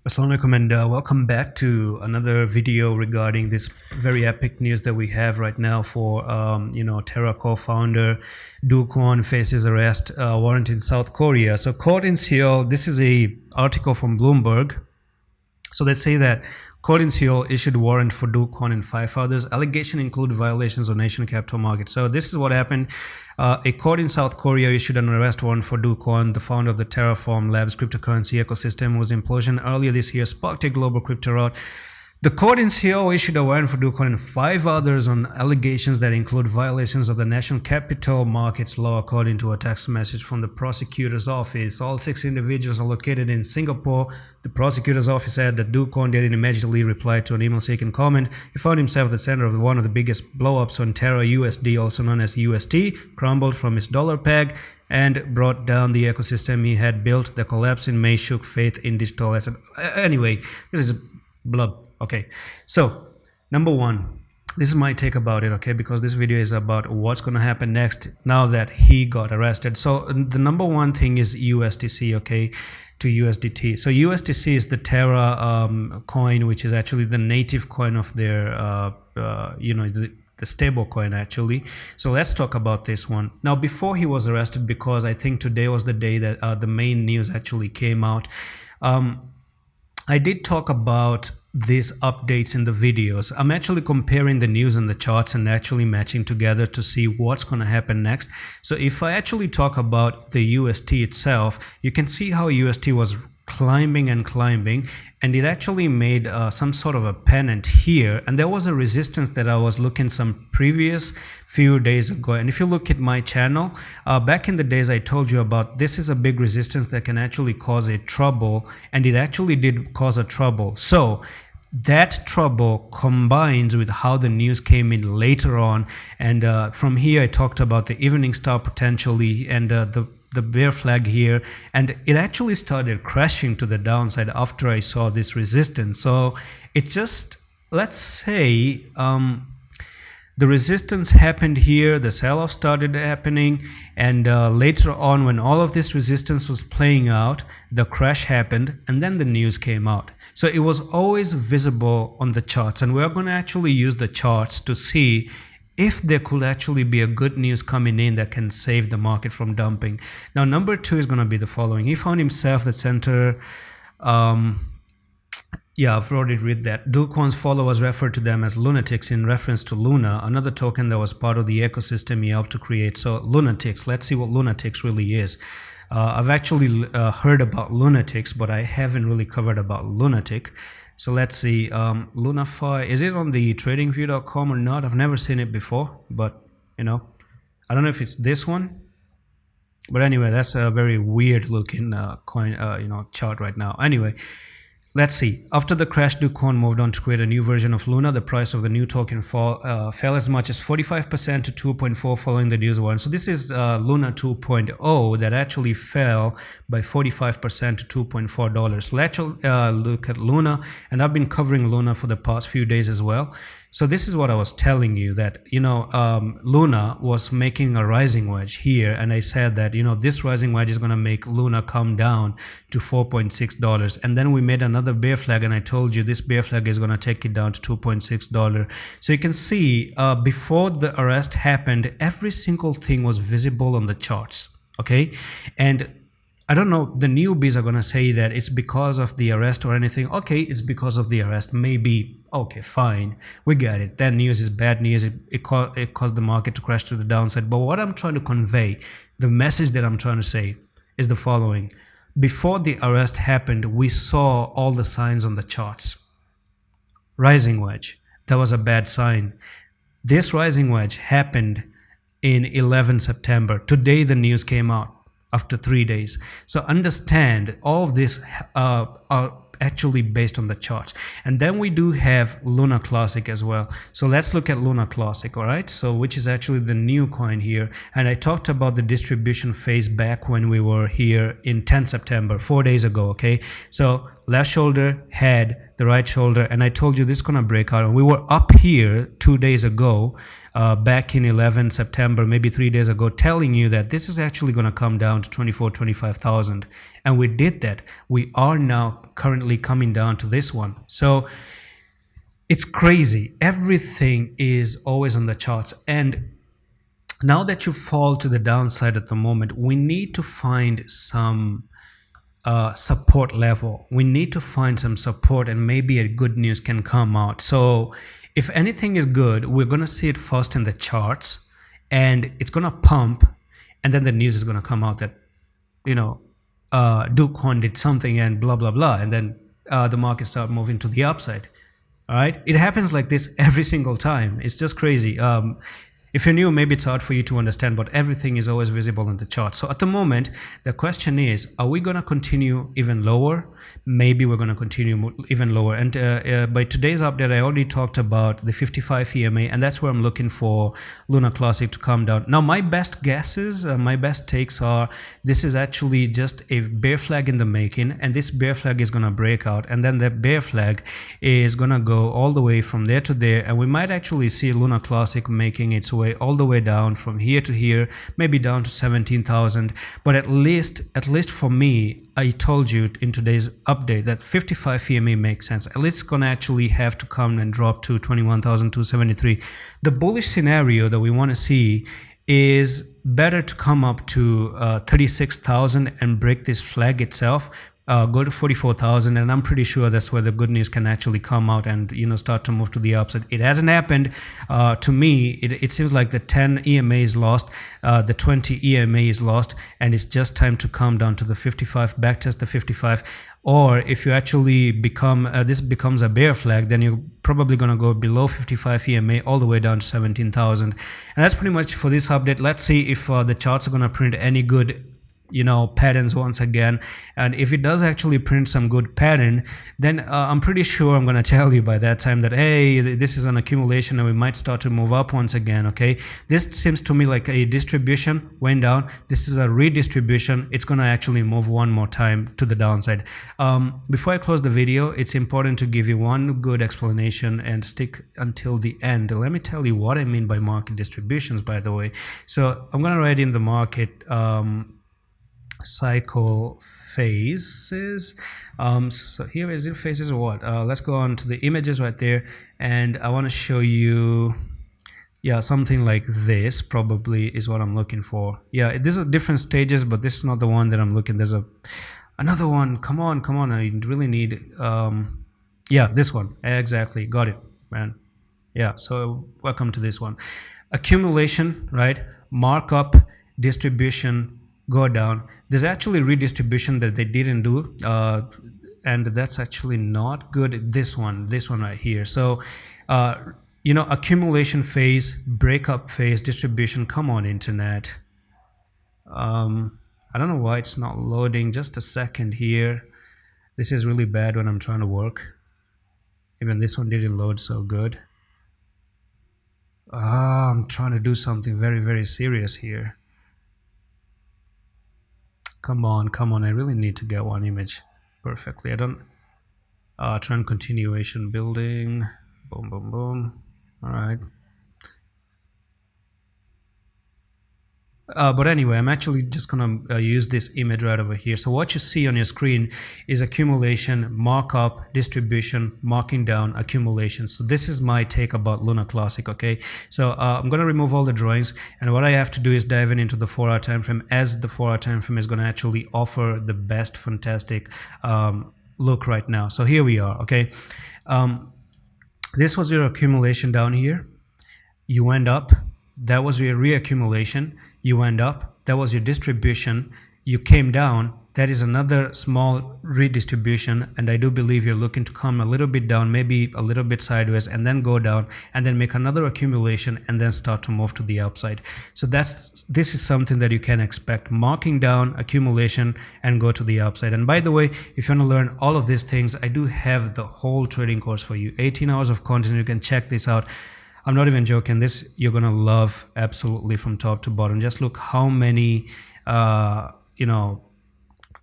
Assalamualaikum and welcome back to another video regarding this very epic news that we have right now for Terra co-founder Do Kwon faces arrest warrant in South Korea. So court in Seoul, this is a article from Bloomberg. So they say that court in Seoul issued warrant for Do Kwon and 5 others. Allegation include violations of nation capital market. So this is what happened. A court in South Korea issued an arrest warrant for Do Kwon, the founder of the Terraform Labs cryptocurrency ecosystem, whose implosion earlier this year sparked a global crypto rout. The court in Seoul issued a warrant for Do Kwon and 5 others on allegations that include violations of the national capital markets law, according to a text message from the prosecutor's office. All 6 individuals are located in Singapore. The prosecutor's office said that Do Kwon didn't immediately reply to an email-seeking comment. He found himself at the center of one of the biggest blowups on Terra USD, also known as UST, crumbled from its dollar peg and brought down the ecosystem he had built. The collapse in May shook faith in digital asset. Anyway, this is blub. Okay, so number one, this is my take about it, okay, because this video is about what's going to happen next now that he got arrested. So the number one thing is USDC, okay, to USDT. So USDC is the Terra coin, which is actually the native coin of their the stable coin actually. So let's talk about this one. Now, before he was arrested, because I think today was the day that the main news actually came out, I did talk about these updates in the videos. I'm actually comparing the news and the charts and actually matching together to see what's going to happen next. So if I actually talk about the UST itself, you can see how UST was climbing and climbing, and it actually made some sort of a pennant here, and there was a resistance that I was looking some previous few days ago. And if you look at my channel, back in the days I told you about, this is a big resistance that can actually cause a trouble, and it actually did cause a trouble. So that trouble combines with how the news came in later on, and from here I talked about the evening star potentially and the bear flag here, and it actually started crashing to the downside after I saw this resistance. So it's just, let's say the resistance happened here, the sell-off started happening, and later on when all of this resistance was playing out, the crash happened, and then the news came out. So it was always visible on the charts, and we're going to actually use the charts to see if there could actually be a good news coming in that can save the market from dumping. Now, number 2 is going to be the following. He found himself the center. I've already read that. Do Kwon's followers referred to them as lunatics in reference to Luna, another token that was part of the ecosystem he helped to create. So lunatics, let's see what lunatics really is. I've actually heard about lunatics, but I haven't really covered about lunatic. So let's see, Lunafy, is it on the tradingview.com or not? I've never seen it before, but I don't know if it's this one. But anyway, that's a very weird looking coin, chart right now. Anyway, let's see. After the crash, Do Kwon moved on to create a new version of Luna. The price of the new token fell as much as 45% to 2.4 following the news warrant. So this is Luna 2.0 that actually fell by 45% to $2.4. So let's look at Luna, and I've been covering Luna for the past few days as well. So this is what I was telling you, that Luna was making a rising wedge here, and I said that this rising wedge is going to make Luna come down to $4.6, and then we made another bear flag, and I told you this bear flag is going to take it down to $2.6. So you can see before the arrest happened, every single thing was visible on the charts, okay? And I don't know, the newbies are going to say that it's because of the arrest or anything. Okay, it's because of the arrest. Maybe, okay, fine. We get it. That news is bad news. It caused the market to crash to the downside. But what I'm trying to convey, the message that I'm trying to say is the following. Before the arrest happened, we saw all the signs on the charts. Rising wedge. That was a bad sign. This rising wedge happened in 11 September. Today, the news came out. After 3 days. So understand, all of this are actually based on the charts. And then we do have Luna Classic as well. So let's look at Luna Classic, all right? So which is actually the new coin here. And I talked about the distribution phase back when we were here in 10 September, 4 days ago, okay? So left shoulder, head, the right shoulder, and I told you this is gonna break out. And we were up here 2 days ago, back in 11 September, maybe 3 days ago, telling you that this is actually gonna come down to 25,000. And we did that. We are now currently coming down to this one. So it's crazy. Everything is always on the charts. And now that you fall to the downside at the moment, we need to find some support level. We need to find some support, and maybe a good news can come out. So if anything is good, we're going to see it first in the charts, and it's going to pump, and then the news is going to come out that, you know, Do Kwon did something and blah blah blah, and then the market start moving to the upside. All right, it happens like this every single time. It's just crazy. If you're new, maybe it's hard for you to understand, but everything is always visible in the chart. So at the moment, the question is, are we going to continue even lower? Maybe we're going to continue even lower. And by today's update, I already talked about the 55 EMA, and that's where I'm looking for Luna Classic to come down. Now, my best guesses, my best takes are, this is actually just a bear flag in the making, and this bear flag is going to break out, and then the bear flag is going to go all the way from there to there, and we might actually see Luna Classic making its way all the way down from here to here, maybe down to 17,000. But at least for me, I told you in today's update that 55 EMA makes sense. At least it's gonna actually have to come and drop to 21,273. The bullish scenario that we want to see is better to come up to 36,000 and break this flag itself. Go to 44,000, and I'm pretty sure that's where the good news can actually come out and, you know, start to move to the upside. It hasn't happened. To me, it seems like the 10 EMA is lost, the 20 EMA is lost, and it's just time to come down to the 55, backtest the 55. Or if you actually become, this becomes a bear flag, then you're probably going to go below 55 EMA all the way down to 17,000. And that's pretty much for this update. Let's see if the charts are going to print any good, you know, patterns once again. And if it does actually print some good pattern, then I'm pretty sure I'm going to tell you by that time that, hey, this is an accumulation and we might start to move up once again. Okay, this seems to me like a distribution went down. This is a redistribution. It's going to actually move one more time to the downside. Before I close the video, it's important to give you one good explanation and stick until the end. Let me tell you what I mean by market distributions, by the way. So I'm going to write in the market cycle phases. So here is it phases or what? Let's go on to the images right there, and I want to show you, yeah, something like this probably is what I'm looking for. Yeah, these are different stages, but this is not the one that I'm looking. There's another one. Come on, I really need yeah, this one. Exactly, got it, man. Yeah, so welcome to this one. Accumulation, right? Markup, distribution, go down. There's actually redistribution that they didn't do, and that's actually not good. This one right here. So you know, accumulation phase, breakup phase, distribution. Come on, internet. I don't know why it's not loading. Just a second here. This is really bad when I'm trying to work. Even this one didn't load so good. I'm trying to do something very, very serious here. Come on, I really need to get one image perfectly. I don't trend continuation building, boom boom boom. All right, but anyway, I'm actually just gonna use this image right over here. So what you see on your screen is accumulation, markup, distribution, marking down, accumulation. So this is my take about Luna Classic. Okay, so I'm gonna remove all the drawings, and what I have to do is dive into the 4-hour time frame, as the 4-hour time frame is gonna actually offer the best fantastic look right now. So here we are. Okay, this was your accumulation down here. You went up. That was your reaccumulation. You went up. That was your distribution. You came down. that is another small redistribution, and I do believe you're looking to come a little bit down, maybe a little bit sideways, and then go down, and then make another accumulation, and then start to move to the upside. So this is something that you can expect: marking down, accumulation, and go to the upside. And by the way, if you want to learn all of these things, I do have the whole trading course for you, 18 hours of content. You can check this out. I'm not even joking. This you're gonna love absolutely from top to bottom. Just look how many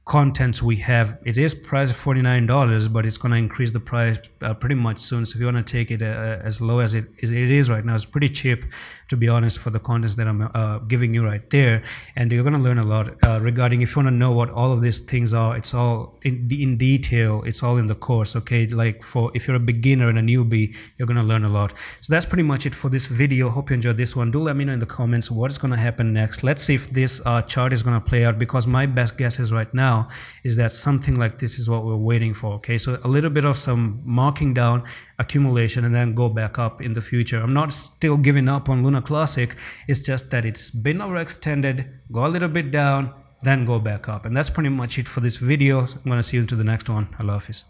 contents we have. It is priced at $49, but it's going to increase the price pretty much soon. So if you want to take it as low as it is right now, it's pretty cheap, to be honest, for the contents that I'm giving you right there. And you're going to learn a lot regarding, if you want to know what all of these things are, it's all in detail. It's all in the course. Okay, like if you're a beginner and a newbie, you're going to learn a lot. So that's pretty much it for this video. Hope you enjoyed this one. Do let me know in the comments what's going to happen next. Let's see if this chart is going to play out, because my best guess is right now is that something like this is what we're waiting for. Okay, so a little bit of some marking down, accumulation, and then go back up in the future. I'm not still giving up on Luna Classic. It's just that it's been overextended, go a little bit down, then go back up. And that's pretty much it for this video. I'm going to see you into the next one. Allah Hafiz.